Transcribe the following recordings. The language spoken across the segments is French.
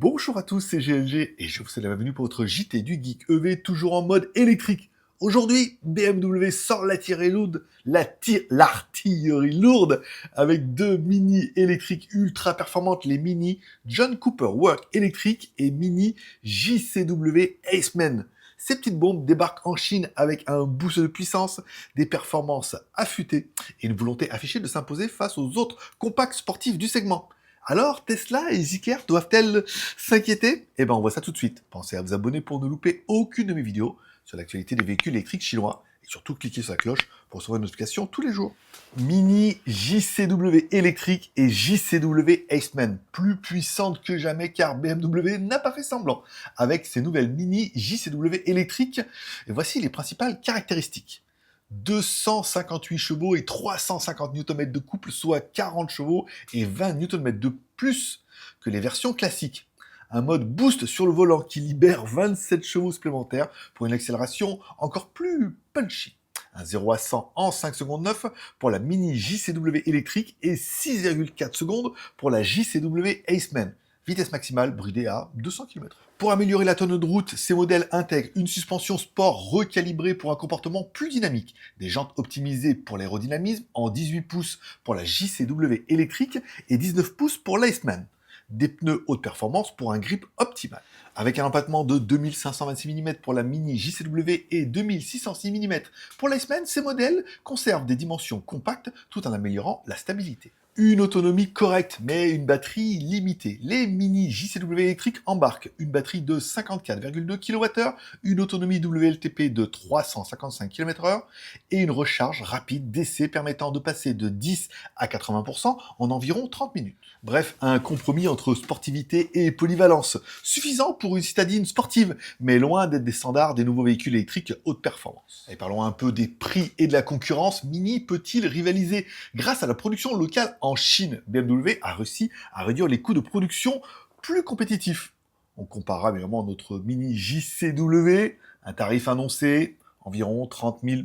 Bonjour à tous, c'est GLG et je vous souhaite la bienvenue pour votre JT du Geek EV, toujours en mode électrique. Aujourd'hui, BMW sort l'artillerie lourde avec deux mini électriques ultra performantes, les mini John Cooper Work électrique et mini JCW Aceman. Ces petites bombes débarquent en Chine avec un boost de puissance, des performances affûtées et une volonté affichée de s'imposer face aux autres compacts sportifs du segment. Alors, Tesla et Zeekr doivent-elles s'inquiéter? Eh ben, on voit ça tout de suite. Pensez à vous abonner pour ne louper aucune de mes vidéos sur l'actualité des véhicules électriques chinois. Et surtout, cliquez sur la cloche pour recevoir une notification tous les jours. Mini JCW électrique et JCW Aceman, plus puissante que jamais car BMW n'a pas fait semblant. Avec ces nouvelles mini JCW électriques, et voici les principales caractéristiques. 258 chevaux et 350 Nm de couple, soit 40 chevaux et 20 Nm de plus que les versions classiques. Un mode boost sur le volant qui libère 27 chevaux supplémentaires pour une accélération encore plus punchy. Un 0 à 100 en 5 secondes 9 pour la mini JCW électrique et 6,4 secondes pour la JCW Aceman. Vitesse maximale bridée à 200 km. Pour améliorer la tonne de route, ces modèles intègrent une suspension sport recalibrée pour un comportement plus dynamique, des jantes optimisées pour l'aérodynamisme en 18 pouces pour la JCW électrique et 19 pouces pour l'Aceman. Des pneus haute performance pour un grip optimal. Avec un empattement de 2526 mm pour la mini JCW et 2606 mm pour l'Aceman, ces modèles conservent des dimensions compactes tout en améliorant la stabilité. Une autonomie correcte, mais une batterie limitée. Les mini JCW électriques embarquent une batterie de 54,2 kWh, une autonomie WLTP de 355 km/h et une recharge rapide d'essai permettant de passer de 10 à 80% en environ 30 minutes. Bref, un compromis entre sportivité et polyvalence, suffisant pour une citadine sportive, mais loin d'être des standards des nouveaux véhicules électriques haute performance. Et parlons un peu des prix et de la concurrence. Mini peut-il rivaliser? Grâce à la production locale en Chine, BMW a réussi à réduire les coûts de production plus compétitifs. On comparera évidemment notre mini JCW, un tarif annoncé, environ 30 000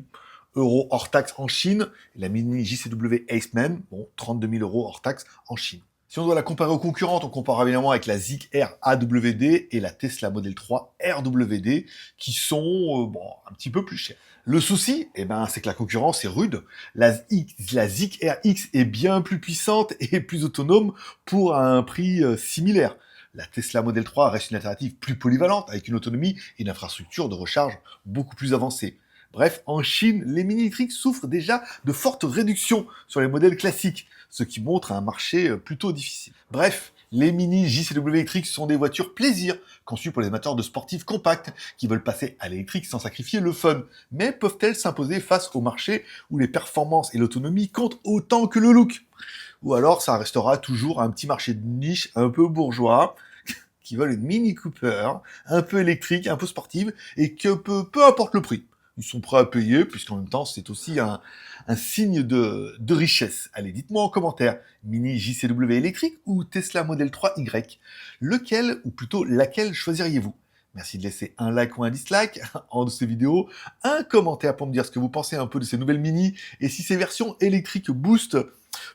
€ hors taxe en Chine, et la mini JCW Aceman, 32 000 € hors taxe en Chine. Si on doit la comparer aux concurrentes, on compare évidemment avec la Zeekr AWD et la Tesla Model 3 RWD, qui sont un petit peu plus chères. Le souci, c'est que la concurrence est rude. La Zeekr X est bien plus puissante et plus autonome pour un prix similaire. La Tesla Model 3 reste une alternative plus polyvalente, avec une autonomie et une infrastructure de recharge beaucoup plus avancée. Bref, en Chine, les mini-électriques souffrent déjà de fortes réductions sur les modèles classiques, ce qui montre un marché plutôt difficile. Bref, les mini JCW électriques sont des voitures plaisir, conçues pour les amateurs de sportifs compacts qui veulent passer à l'électrique sans sacrifier le fun. Mais peuvent-elles s'imposer face au marché où les performances et l'autonomie comptent autant que le look? Ou alors ça restera toujours un petit marché de niche un peu bourgeois, qui veulent une Mini Cooper, un peu électrique, un peu sportive, et que peu importe le prix. Ils sont prêts à payer, puisqu'en même temps, c'est aussi un signe de richesse. Allez, dites-moi en commentaire, Mini JCW électrique ou Tesla Model 3Y? Lequel, ou plutôt laquelle choisiriez-vous? Merci de laisser un like ou un dislike en dessous de cette vidéo, un commentaire pour me dire ce que vous pensez un peu de ces nouvelles Mini, et si ces versions électriques Boost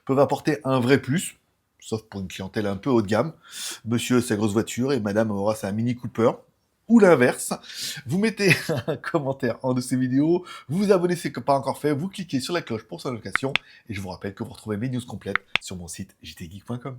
peuvent apporter un vrai plus, sauf pour une clientèle un peu haut de gamme. Monsieur a sa grosse voiture et madame aura sa Mini Cooper. Ou l'inverse, vous mettez un commentaire en dessous de ces vidéos, vous vous abonnez si ce n'est pas encore fait, vous cliquez sur la cloche pour sa notification, et je vous rappelle que vous retrouvez mes news complètes sur mon site jtgeek.com.